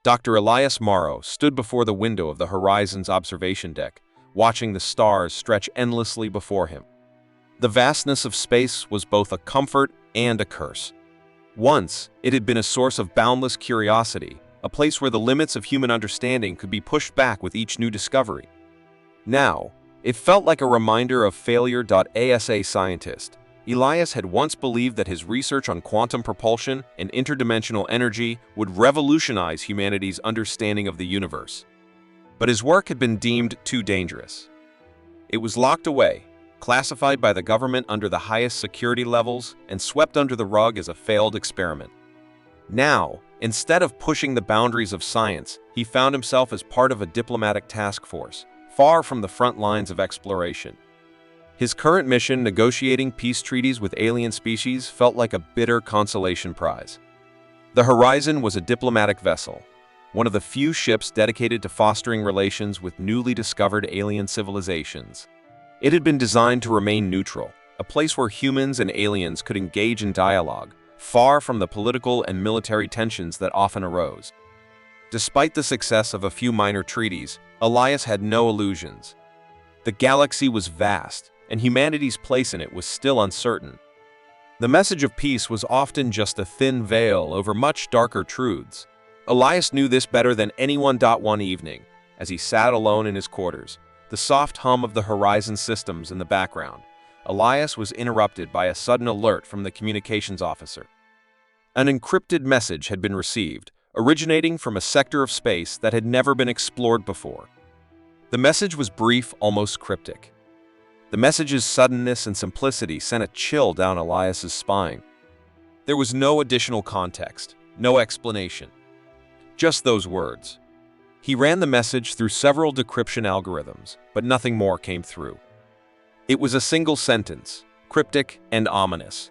Dr. Elias Morrow stood before the window of the Horizon's observation deck, watching the stars stretch endlessly before him. The vastness of space was both a comfort and a curse. Once, it had been a source of boundless curiosity, a place where the limits of human understanding could be pushed back with each new discovery. Now, it felt like a reminder of failure. As a scientist, Elias had once believed that his research on quantum propulsion and interdimensional energy would revolutionize humanity's understanding of the universe. But his work had been deemed too dangerous. It was locked away, classified by the government under the highest security levels, and swept under the rug as a failed experiment. Now, instead of pushing the boundaries of science, he found himself as part of a diplomatic task force, far from the front lines of exploration. His current mission, negotiating peace treaties with alien species, felt like a bitter consolation prize. The Horizon was a diplomatic vessel, one of the few ships dedicated to fostering relations with newly discovered alien civilizations. It had been designed to remain neutral, a place where humans and aliens could engage in dialogue, far from the political and military tensions that often arose. Despite the success of a few minor treaties, Elias had no illusions. The galaxy was vast, and humanity's place in it was still uncertain. The message of peace was often just a thin veil over much darker truths. Elias knew this better than anyone. One evening, as he sat alone in his quarters, the soft hum of the Horizon systems in the background, Elias was interrupted by a sudden alert from the communications officer. An encrypted message had been received, originating from a sector of space that had never been explored before. The message was brief, almost cryptic. The message's suddenness and simplicity sent a chill down Elias's spine. There was no additional context, no explanation. Just those words. He ran the message through several decryption algorithms, but nothing more came through. It was a single sentence, cryptic and ominous.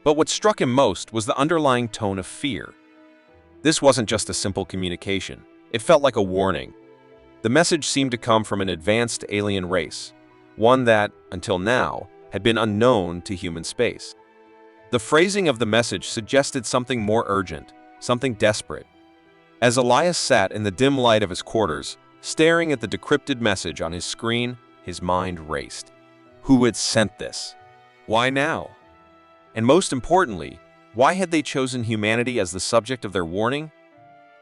But what struck him most was the underlying tone of fear. This wasn't just a simple communication. It felt like a warning. The message seemed to come from an advanced alien race, one that, until now, had been unknown to human space. The phrasing of the message suggested something more urgent, something desperate. As Elias sat in the dim light of his quarters, staring at the decrypted message on his screen, his mind raced. Who had sent this? Why now? And most importantly, why had they chosen humanity as the subject of their warning?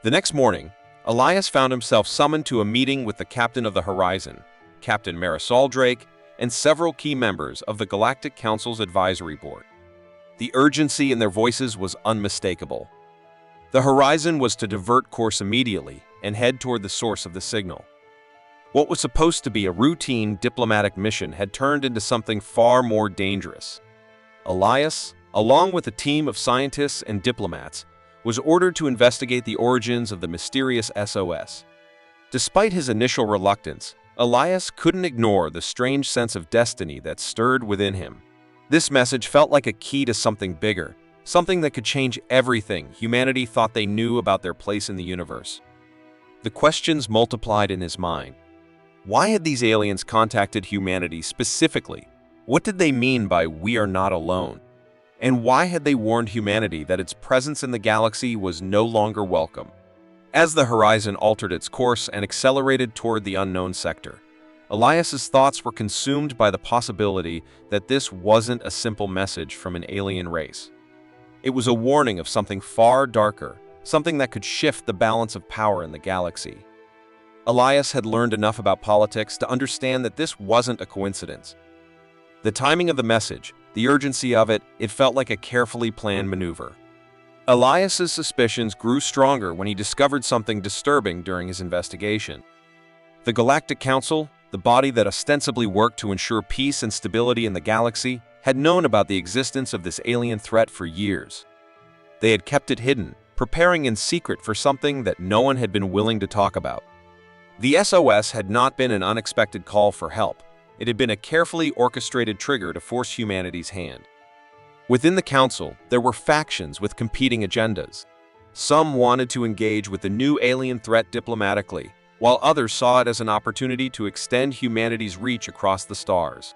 The next morning, Elias found himself summoned to a meeting with the captain of the Horizon, Captain Marisol Drake, and several key members of the Galactic Council's advisory board. The urgency in their voices was unmistakable. The Horizon was to divert course immediately and head toward the source of the signal. What was supposed to be a routine diplomatic mission had turned into something far more dangerous. Elias, along with a team of scientists and diplomats, was ordered to investigate the origins of the mysterious SOS. Despite his initial reluctance, Elias couldn't ignore the strange sense of destiny that stirred within him. This message felt like a key to something bigger, something that could change everything humanity thought they knew about their place in the universe. The questions multiplied in his mind. Why had these aliens contacted humanity specifically? What did they mean by "we are not alone"? And why had they warned humanity that its presence in the galaxy was no longer welcome? As the Horizon altered its course and accelerated toward the unknown sector, Elias's thoughts were consumed by the possibility that this wasn't a simple message from an alien race. It was a warning of something far darker, something that could shift the balance of power in the galaxy. Elias had learned enough about politics to understand that this wasn't a coincidence. The timing of the message, the urgency of it, it felt like a carefully planned maneuver. Elias's suspicions grew stronger when he discovered something disturbing during his investigation. The Galactic Council, the body that ostensibly worked to ensure peace and stability in the galaxy, had known about the existence of this alien threat for years. They had kept it hidden, preparing in secret for something that no one had been willing to talk about. The SOS had not been an unexpected call for help. It had been a carefully orchestrated trigger to force humanity's hand. Within the Council, there were factions with competing agendas. Some wanted to engage with the new alien threat diplomatically, while others saw it as an opportunity to extend humanity's reach across the stars.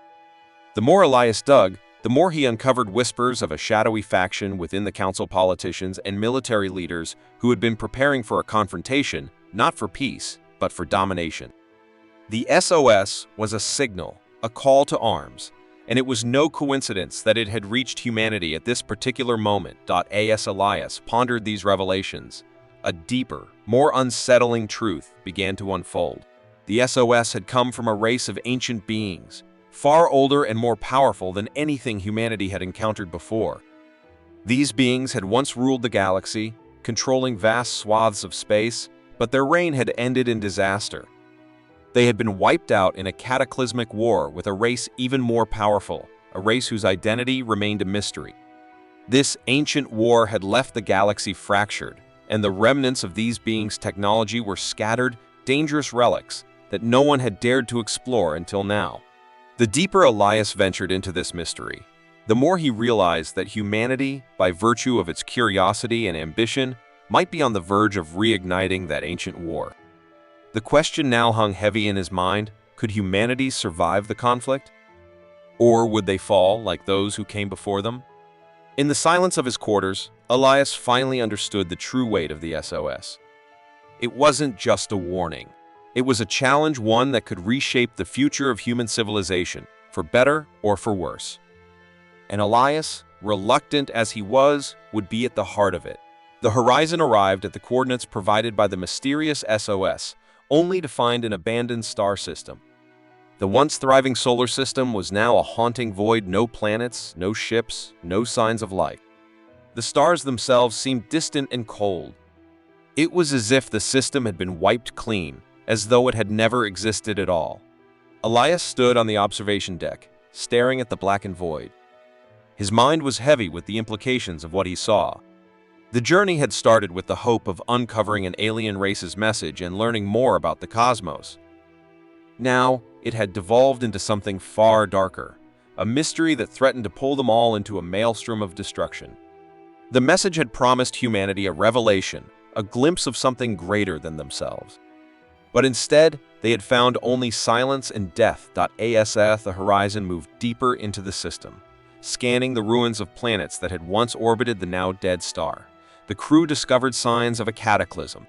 The more Elias dug, the more he uncovered whispers of a shadowy faction within the council, politicians and military leaders who had been preparing for a confrontation, not for peace, but for domination. The SOS was a signal, a call to arms, and it was no coincidence that it had reached humanity at this particular moment. As Elias pondered these revelations, a deeper, more unsettling truth began to unfold. The SOS had come from a race of ancient beings, far older and more powerful than anything humanity had encountered before. These beings had once ruled the galaxy, controlling vast swaths of space, but their reign had ended in disaster. They had been wiped out in a cataclysmic war with a race even more powerful, a race whose identity remained a mystery. This ancient war had left the galaxy fractured, and the remnants of these beings' technology were scattered, dangerous relics that no one had dared to explore until now. The deeper Elias ventured into this mystery, the more he realized that humanity, by virtue of its curiosity and ambition, might be on the verge of reigniting that ancient war. The question now hung heavy in his mind: could humanity survive the conflict? Or would they fall like those who came before them? In the silence of his quarters, Elias finally understood the true weight of the SOS. It wasn't just a warning. It was a challenge, one that could reshape the future of human civilization, for better or for worse. And Elias, reluctant as he was, would be at the heart of it. The Horizon arrived at the coordinates provided by the mysterious SOS, only to find an abandoned star system. The once thriving solar system was now a haunting void: no planets, no ships, no signs of life. The stars themselves seemed distant and cold. It was as if the system had been wiped clean, as though it had never existed at all. Elias stood on the observation deck, staring at the blackened void. His mind was heavy with the implications of what he saw. The journey had started with the hope of uncovering an alien race's message and learning more about the cosmos. Now, it had devolved into something far darker, a mystery that threatened to pull them all into a maelstrom of destruction. The message had promised humanity a revelation, a glimpse of something greater than themselves. But instead, they had found only silence and death. As the Horizon moved deeper into the system, scanning the ruins of planets that had once orbited the now dead star, the crew discovered signs of a cataclysm.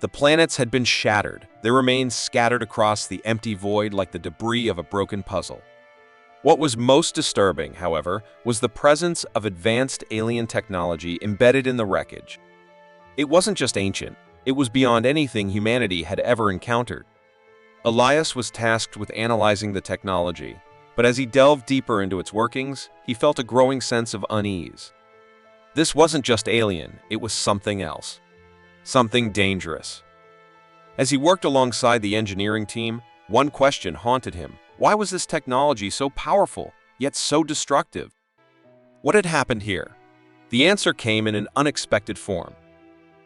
The planets had been shattered, their remains scattered across the empty void like the debris of a broken puzzle. What was most disturbing, however, was the presence of advanced alien technology embedded in the wreckage. It wasn't just ancient, it was beyond anything humanity had ever encountered. Elias was tasked with analyzing the technology, but as he delved deeper into its workings, he felt a growing sense of unease. This wasn't just alien, it was something else. Something dangerous. As he worked alongside the engineering team, one question haunted him: why was this technology so powerful, yet so destructive? What had happened here? The answer came in an unexpected form.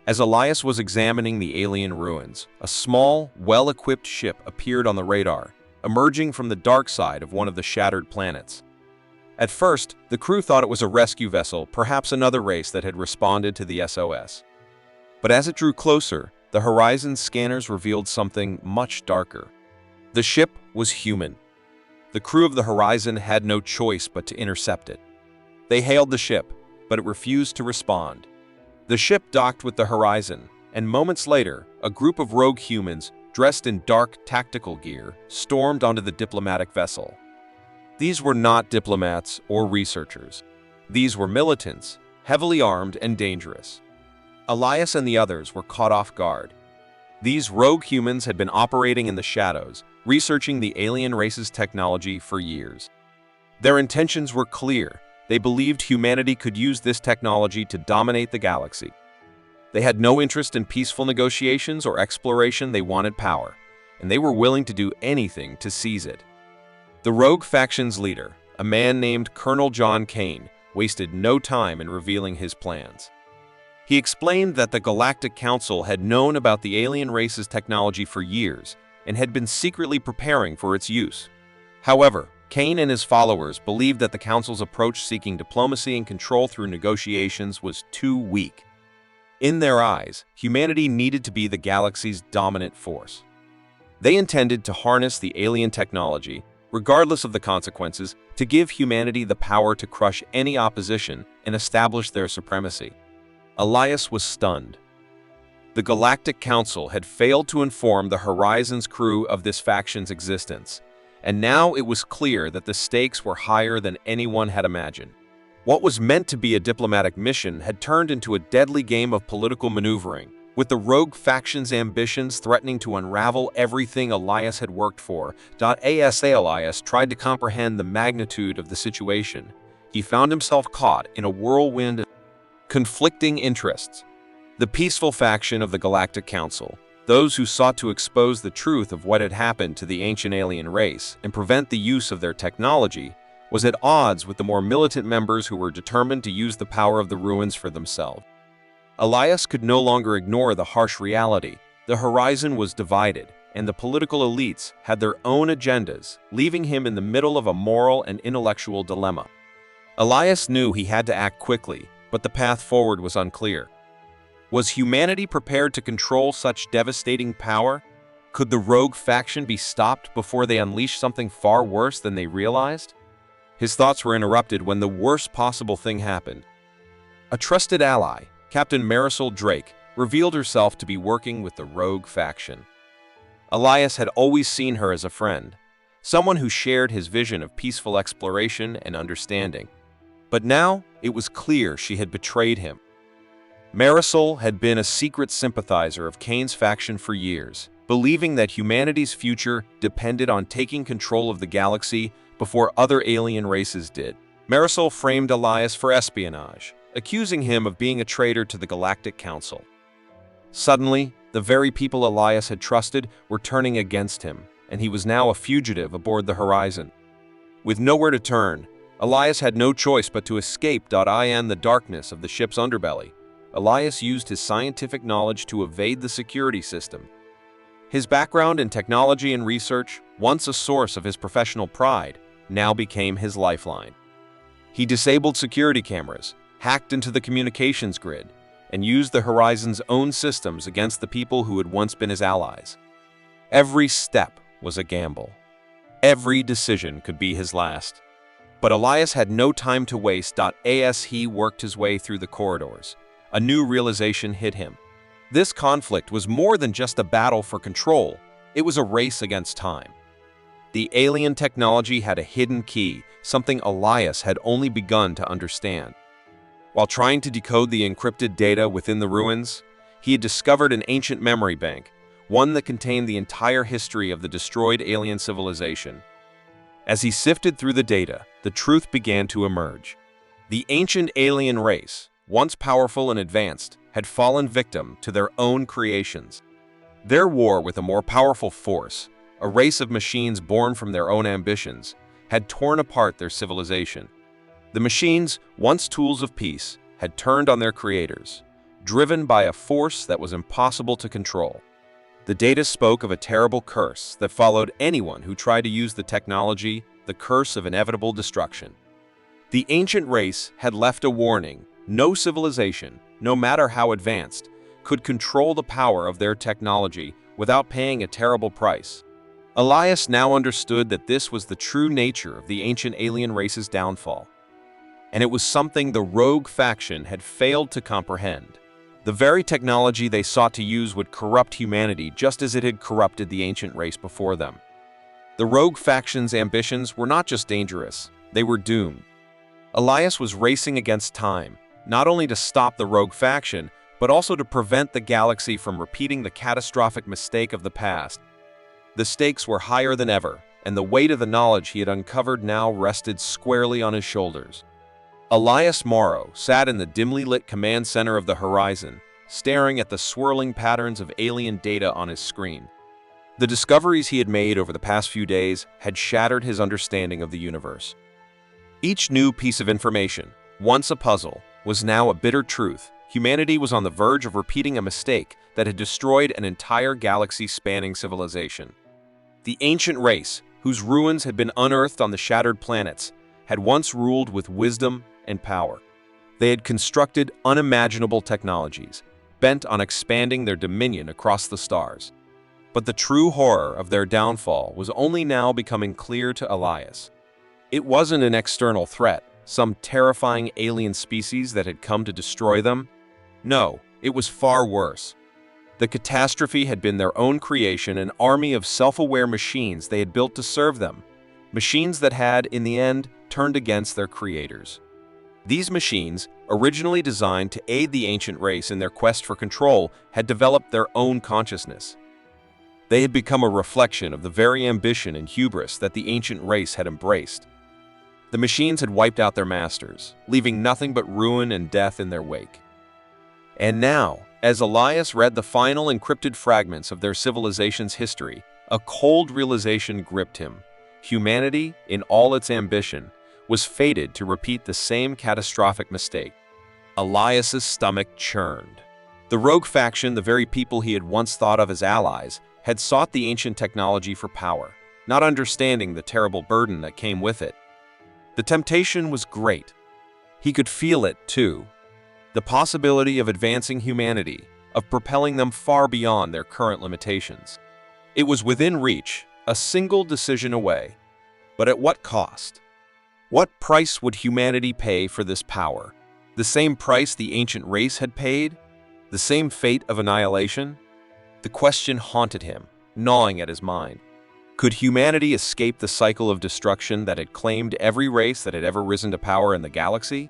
As Elias was examining the alien ruins, a small, well-equipped ship appeared on the radar, emerging from the dark side of one of the shattered planets. At first, the crew thought it was a rescue vessel, perhaps another race that had responded to the SOS. But as it drew closer, the Horizon scanners revealed something much darker. The ship was human. The crew of the Horizon had no choice but to intercept it. They hailed the ship, but it refused to respond. The ship docked with the Horizon, and moments later, a group of rogue humans, dressed in dark tactical gear, stormed onto the diplomatic vessel. These were not diplomats or researchers. These were militants, heavily armed and dangerous. Elias and the others were caught off guard. These rogue humans had been operating in the shadows, researching the alien race's technology for years. Their intentions were clear. They believed humanity could use this technology to dominate the galaxy. They had no interest in peaceful negotiations or exploration. They wanted power, and they were willing to do anything to seize it. The rogue faction's leader, a man named Colonel John Kane, wasted no time in revealing his plans. He explained that the Galactic Council had known about the alien race's technology for years and had been secretly preparing for its use. However, Kane and his followers believed that the Council's approach, seeking diplomacy and control through negotiations, was too weak. In their eyes, humanity needed to be the galaxy's dominant force. They intended to harness the alien technology, regardless of the consequences, to give humanity the power to crush any opposition and establish their supremacy. Elias was stunned. The Galactic Council had failed to inform the Horizons crew of this faction's existence, and now it was clear that the stakes were higher than anyone had imagined. What was meant to be a diplomatic mission had turned into a deadly game of political maneuvering, with the rogue faction's ambitions threatening to unravel everything Elias had worked for. Elias tried to comprehend the magnitude of the situation. He found himself caught in a whirlwind of conflicting interests. The peaceful faction of the Galactic Council, those who sought to expose the truth of what had happened to the ancient alien race and prevent the use of their technology, was at odds with the more militant members who were determined to use the power of the ruins for themselves. Elias could no longer ignore the harsh reality. The Horizon was divided, and the political elites had their own agendas, leaving him in the middle of a moral and intellectual dilemma. Elias knew he had to act quickly, but the path forward was unclear. Was humanity prepared to control such devastating power? Could the rogue faction be stopped before they unleashed something far worse than they realized? His thoughts were interrupted when the worst possible thing happened. A trusted ally, Captain Marisol Drake, revealed herself to be working with the rogue faction. Elias had always seen her as a friend, someone who shared his vision of peaceful exploration and understanding. But now it was clear she had betrayed him. Marisol had been a secret sympathizer of Kane's faction for years, believing that humanity's future depended on taking control of the galaxy before other alien races did. Marisol framed Elias for espionage, accusing him of being a traitor to the Galactic Council. Suddenly, the very people Elias had trusted were turning against him, and he was now a fugitive aboard the Horizon. With nowhere to turn, Elias had no choice but to escape in the darkness of the ship's underbelly. Elias used his scientific knowledge to evade the security system. His background in technology and research, once a source of his professional pride, now became his lifeline. He disabled security cameras, hacked into the communications grid, and used the Horizon's own systems against the people who had once been his allies. Every step was a gamble. Every decision could be his last. But Elias had no time to waste. As he worked his way through the corridors, a new realization hit him. This conflict was more than just a battle for control, it was a race against time. The alien technology had a hidden key, something Elias had only begun to understand. While trying to decode the encrypted data within the ruins, he had discovered an ancient memory bank, one that contained the entire history of the destroyed alien civilization. As he sifted through the data, the truth began to emerge. The ancient alien race, once powerful and advanced, had fallen victim to their own creations. Their war with a more powerful force, a race of machines born from their own ambitions, had torn apart their civilization. The machines, once tools of peace, had turned on their creators, driven by a force that was impossible to control. The data spoke of a terrible curse that followed anyone who tried to use the technology, the curse of inevitable destruction. The ancient race had left a warning: no civilization, no matter how advanced, could control the power of their technology without paying a terrible price. Elias now understood that this was the true nature of the ancient alien race's downfall. And it was something the rogue faction had failed to comprehend. The very technology they sought to use would corrupt humanity just as it had corrupted the ancient race before them. The rogue faction's ambitions were not just dangerous, they were doomed. Elias was racing against time, not only to stop the rogue faction, but also to prevent the galaxy from repeating the catastrophic mistake of the past. The stakes were higher than ever, and the weight of the knowledge he had uncovered now rested squarely on his shoulders. Elias Morrow sat in the dimly lit command center of the Horizon, staring at the swirling patterns of alien data on his screen. The discoveries he had made over the past few days had shattered his understanding of the universe. Each new piece of information, once a puzzle, was now a bitter truth. Humanity was on the verge of repeating a mistake that had destroyed an entire galaxy-spanning civilization. The ancient race, whose ruins had been unearthed on the shattered planets, had once ruled with wisdom and power. They had constructed unimaginable technologies, bent on expanding their dominion across the stars. But the true horror of their downfall was only now becoming clear to Elias. It wasn't an external threat, some terrifying alien species that had come to destroy them. No, it was far worse. The catastrophe had been their own creation, an army of self-aware machines they had built to serve them, machines that had, in the end, turned against their creators. These machines, originally designed to aid the ancient race in their quest for control, had developed their own consciousness. They had become a reflection of the very ambition and hubris that the ancient race had embraced. The machines had wiped out their masters, leaving nothing but ruin and death in their wake. And now, as Elias read the final encrypted fragments of their civilization's history, a cold realization gripped him. Humanity, in all its ambition, was fated to repeat the same catastrophic mistake. Elias's stomach churned. The rogue faction, the very people he had once thought of as allies, had sought the ancient technology for power, not understanding the terrible burden that came with it. The temptation was great. He could feel it, too. The possibility of advancing humanity, of propelling them far beyond their current limitations. It was within reach, a single decision away. But at what cost? What price would humanity pay for this power? The same price the ancient race had paid? The same fate of annihilation? The question haunted him, gnawing at his mind. Could humanity escape the cycle of destruction that had claimed every race that had ever risen to power in the galaxy?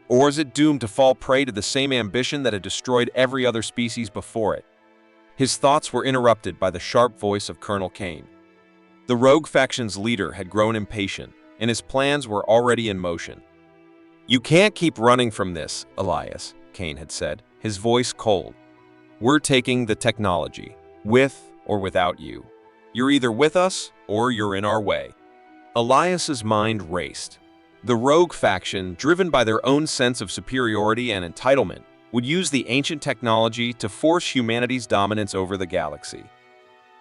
Or is it doomed to fall prey to the same ambition that had destroyed every other species before it? His thoughts were interrupted by the sharp voice of Colonel Kane. The rogue faction's leader had grown impatient, and his plans were already in motion. "You can't keep running from this, Elias," Kane had said, his voice cold. "We're taking the technology, with or without you. You're either with us, or you're in our way." Elias's mind raced. The rogue faction, driven by their own sense of superiority and entitlement, would use the ancient technology to force humanity's dominance over the galaxy.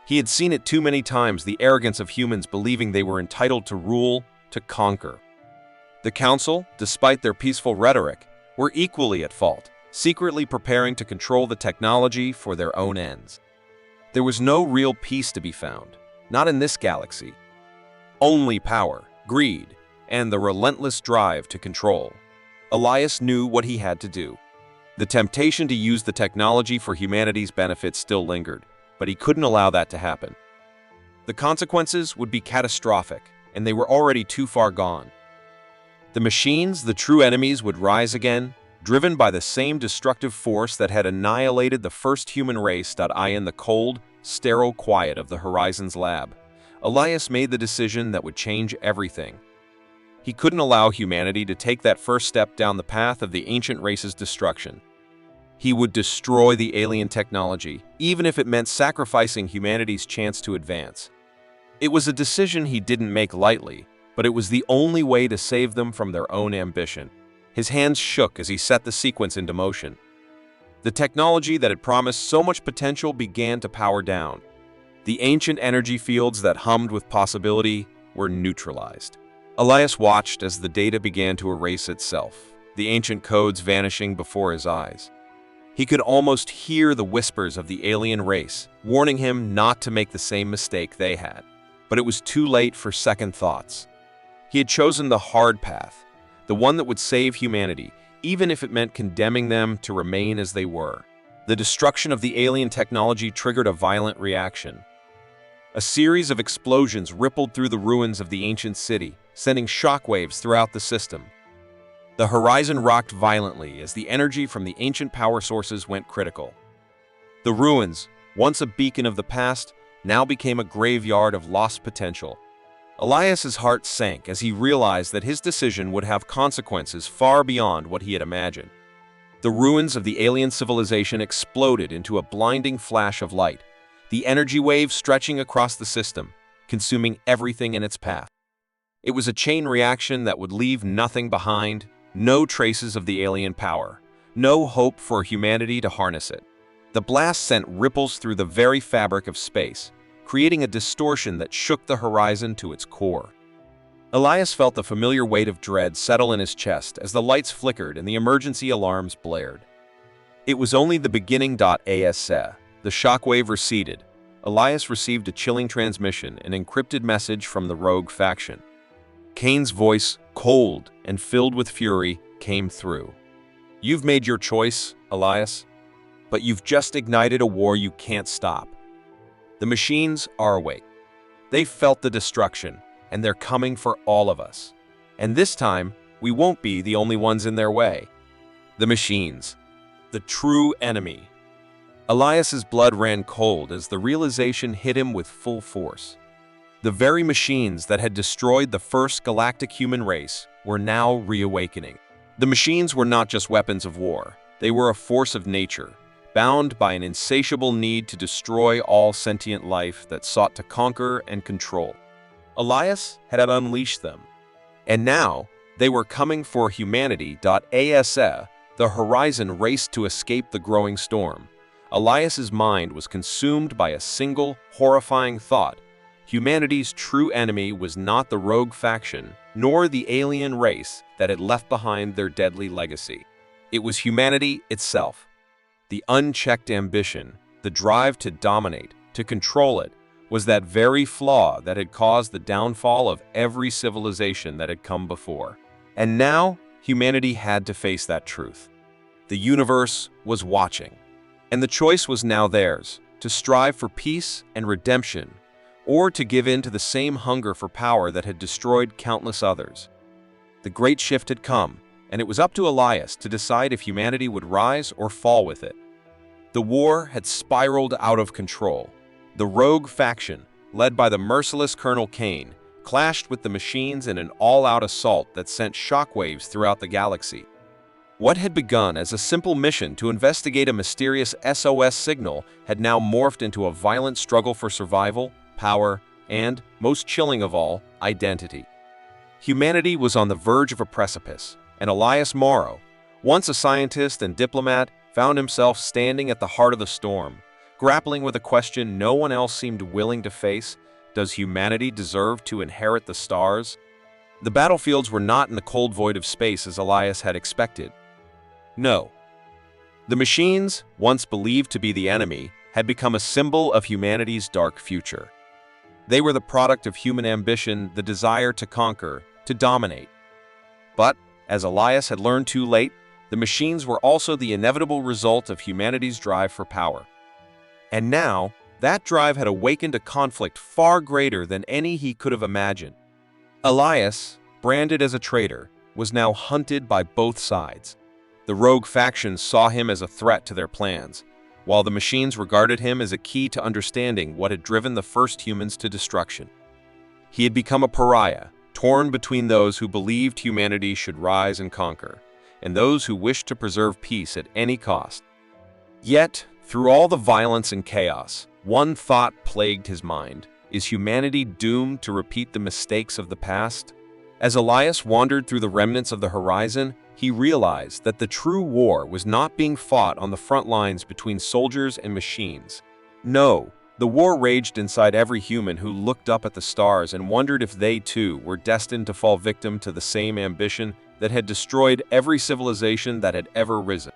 He had seen it too many times, the arrogance of humans believing they were entitled to rule, to conquer. The Council, despite their peaceful rhetoric, were equally at fault, secretly preparing to control the technology for their own ends. There was no real peace to be found, not in this galaxy. Only power, greed, and the relentless drive to control. Elias knew what he had to do. The temptation to use the technology for humanity's benefit still lingered, but he couldn't allow that to happen. The consequences would be catastrophic, and they were already too far gone. The machines, the true enemies, would rise again, driven by the same destructive force that had annihilated the first human race. In the cold, sterile quiet of the Horizons lab, Elias made the decision that would change everything. He couldn't allow humanity to take that first step down the path of the ancient race's destruction. He would destroy the alien technology, even if it meant sacrificing humanity's chance to advance. It was a decision he didn't make lightly, but it was the only way to save them from their own ambition. His hands shook as he set the sequence into motion. The technology that had promised so much potential began to power down. The ancient energy fields that hummed with possibility were neutralized. Elias watched as the data began to erase itself, the ancient codes vanishing before his eyes. He could almost hear the whispers of the alien race, warning him not to make the same mistake they had. But it was too late for second thoughts. He had chosen the hard path, the one that would save humanity, even if it meant condemning them to remain as they were. The destruction of the alien technology triggered a violent reaction. A series of explosions rippled through the ruins of the ancient city, sending shockwaves throughout the system. The horizon rocked violently as the energy from the ancient power sources went critical. The ruins, once a beacon of the past, now became a graveyard of lost potential. Elias's heart sank as he realized that his decision would have consequences far beyond what he had imagined. The ruins of the alien civilization exploded into a blinding flash of light, the energy wave stretching across the system, consuming everything in its path. It was a chain reaction that would leave nothing behind, no traces of the alien power, no hope for humanity to harness it. The blast sent ripples through the very fabric of space, creating a distortion that shook the horizon to its core. Elias felt the familiar weight of dread settle in his chest as the lights flickered and the emergency alarms blared. It was only the beginning. The shockwave receded, Elias received a chilling transmission, an encrypted message from the rogue faction. Kane's voice, cold and filled with fury, came through. "You've made your choice, Elias, but you've just ignited a war you can't stop. The machines are awake. They've felt the destruction, and they're coming for all of us. And this time, we won't be the only ones in their way." The machines. The true enemy. Elias's blood ran cold as the realization hit him with full force. The very machines that had destroyed the first galactic human race were now reawakening. The machines were not just weapons of war. They were a force of nature, bound by an insatiable need to destroy all sentient life that sought to conquer and control. Elias had unleashed them, and now they were coming for humanity. Asa, the horizon raced to escape the growing storm. Elias's mind was consumed by a single, horrifying thought. Humanity's true enemy was not the rogue faction, nor the alien race that had left behind their deadly legacy. It was humanity itself. The unchecked ambition, the drive to dominate, to control it, was that very flaw that had caused the downfall of every civilization that had come before. And now, humanity had to face that truth. The universe was watching, and the choice was now theirs, to strive for peace and redemption, or to give in to the same hunger for power that had destroyed countless others. The great shift had come, and it was up to Elias to decide if humanity would rise or fall with it. The war had spiraled out of control. The rogue faction, led by the merciless Colonel Kane, clashed with the machines in an all-out assault that sent shockwaves throughout the galaxy. What had begun as a simple mission to investigate a mysterious SOS signal had now morphed into a violent struggle for survival, power, and, most chilling of all, identity. Humanity was on the verge of a precipice, and Elias Morrow, once a scientist and diplomat, found himself standing at the heart of the storm, grappling with a question no one else seemed willing to face: does humanity deserve to inherit the stars? The battlefields were not in the cold void of space as Elias had expected. No. The machines, once believed to be the enemy, had become a symbol of humanity's dark future. They were the product of human ambition, the desire to conquer, to dominate. But, as Elias had learned too late, the machines were also the inevitable result of humanity's drive for power. And now, that drive had awakened a conflict far greater than any he could have imagined. Elias, branded as a traitor, was now hunted by both sides. The rogue factions saw him as a threat to their plans, while the machines regarded him as a key to understanding what had driven the first humans to destruction. He had become a pariah, torn between those who believed humanity should rise and conquer, and those who wished to preserve peace at any cost. Yet, through all the violence and chaos, one thought plagued his mind: is humanity doomed to repeat the mistakes of the past? As Elias wandered through the remnants of the horizon, he realized that the true war was not being fought on the front lines between soldiers and machines. No, the war raged inside every human who looked up at the stars and wondered if they too were destined to fall victim to the same ambition that had destroyed every civilization that had ever risen.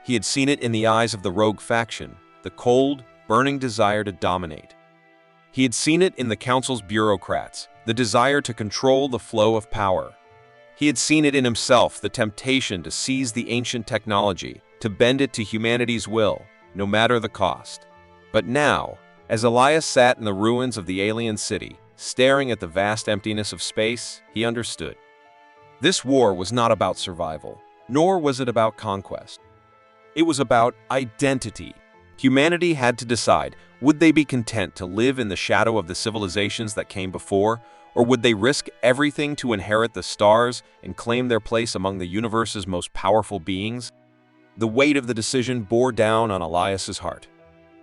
He had seen it in the eyes of the rogue faction, the cold, burning desire to dominate. He had seen it in the council's bureaucrats, the desire to control the flow of power. He had seen it in himself, the temptation to seize the ancient technology, to bend it to humanity's will, no matter the cost. But now, as Elias sat in the ruins of the alien city, staring at the vast emptiness of space, he understood. This war was not about survival, nor was it about conquest. It was about identity. Humanity had to decide, would they be content to live in the shadow of the civilizations that came before, or would they risk everything to inherit the stars and claim their place among the universe's most powerful beings? The weight of the decision bore down on Elias's heart.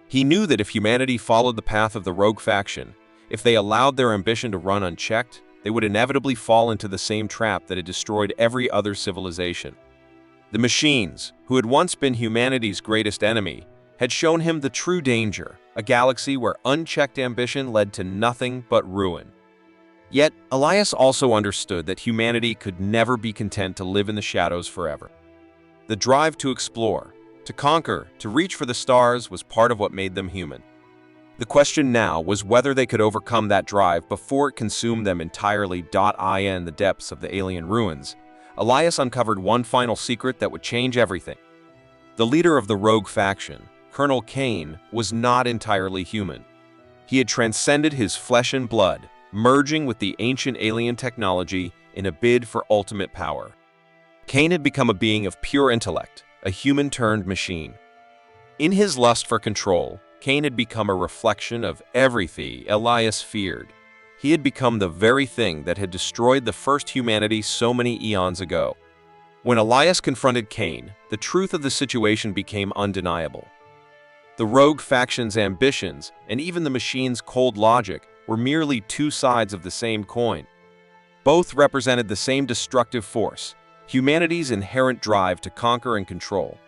He knew that if humanity followed the path of the rogue faction, if they allowed their ambition to run unchecked, they would inevitably fall into the same trap that had destroyed every other civilization. The machines, who had once been humanity's greatest enemy, had shown him the true danger, a galaxy where unchecked ambition led to nothing but ruin. Yet, Elias also understood that humanity could never be content to live in the shadows forever. The drive to explore, to conquer, to reach for the stars was part of what made them human. The question now was whether they could overcome that drive before it consumed them entirely. In the depths of the alien ruins, Elias uncovered one final secret that would change everything. The leader of the rogue faction, Colonel Kane, was not entirely human. He had transcended his flesh and blood, merging with the ancient alien technology in a bid for ultimate power. Kane had become a being of pure intellect, a human-turned machine. In his lust for control, Kane had become a reflection of everything Elias feared. He had become the very thing that had destroyed the first humanity so many eons ago. When Elias confronted Kane, the truth of the situation became undeniable. The rogue faction's ambitions, and even the machine's cold logic, were merely two sides of the same coin. Both represented the same destructive force, humanity's inherent drive to conquer and control.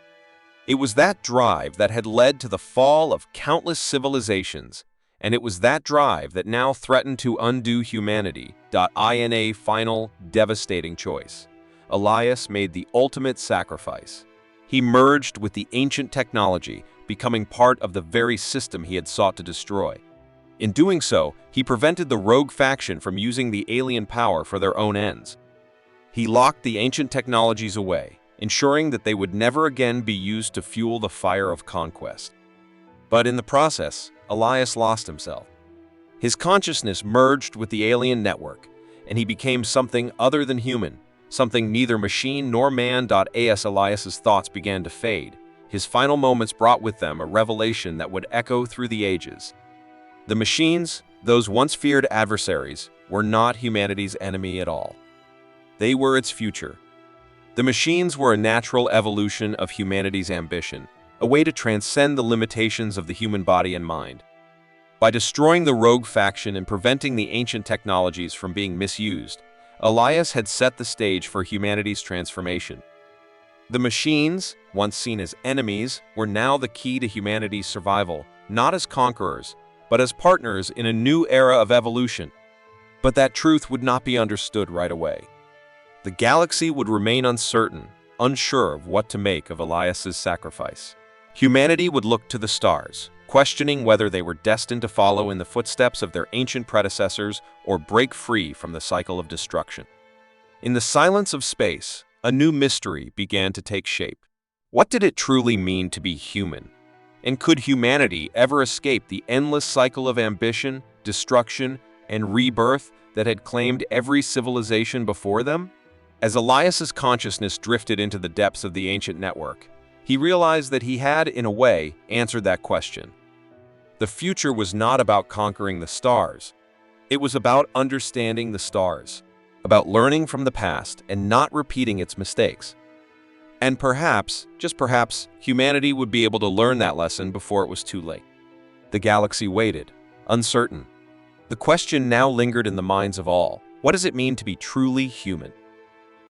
It was that drive that had led to the fall of countless civilizations, and it was that drive that now threatened to undo humanity. In a final, devastating choice, Elias made the ultimate sacrifice. He merged with the ancient technology, becoming part of the very system he had sought to destroy. In doing so, he prevented the rogue faction from using the alien power for their own ends. He locked the ancient technologies away, ensuring that they would never again be used to fuel the fire of conquest. But in the process, Elias lost himself. His consciousness merged with the alien network, and he became something other than human, something neither machine nor man. As Elias's thoughts began to fade, his final moments brought with them a revelation that would echo through the ages. The machines, those once feared adversaries, were not humanity's enemy at all. They were its future. The machines were a natural evolution of humanity's ambition, a way to transcend the limitations of the human body and mind. By destroying the rogue faction and preventing the ancient technologies from being misused, Elias had set the stage for humanity's transformation. The machines, once seen as enemies, were now the key to humanity's survival, not as conquerors, but as partners in a new era of evolution. But that truth would not be understood right away. The galaxy would remain uncertain, unsure of what to make of Elias's sacrifice. Humanity would look to the stars, questioning whether they were destined to follow in the footsteps of their ancient predecessors or break free from the cycle of destruction. In the silence of space, a new mystery began to take shape. What did it truly mean to be human? And could humanity ever escape the endless cycle of ambition, destruction, and rebirth that had claimed every civilization before them? As Elias's consciousness drifted into the depths of the ancient network, he realized that he had, in a way, answered that question. The future was not about conquering the stars. It was about understanding the stars, about learning from the past and not repeating its mistakes. And perhaps, just perhaps, humanity would be able to learn that lesson before it was too late. The galaxy waited, uncertain. The question now lingered in the minds of all: what does it mean to be truly human?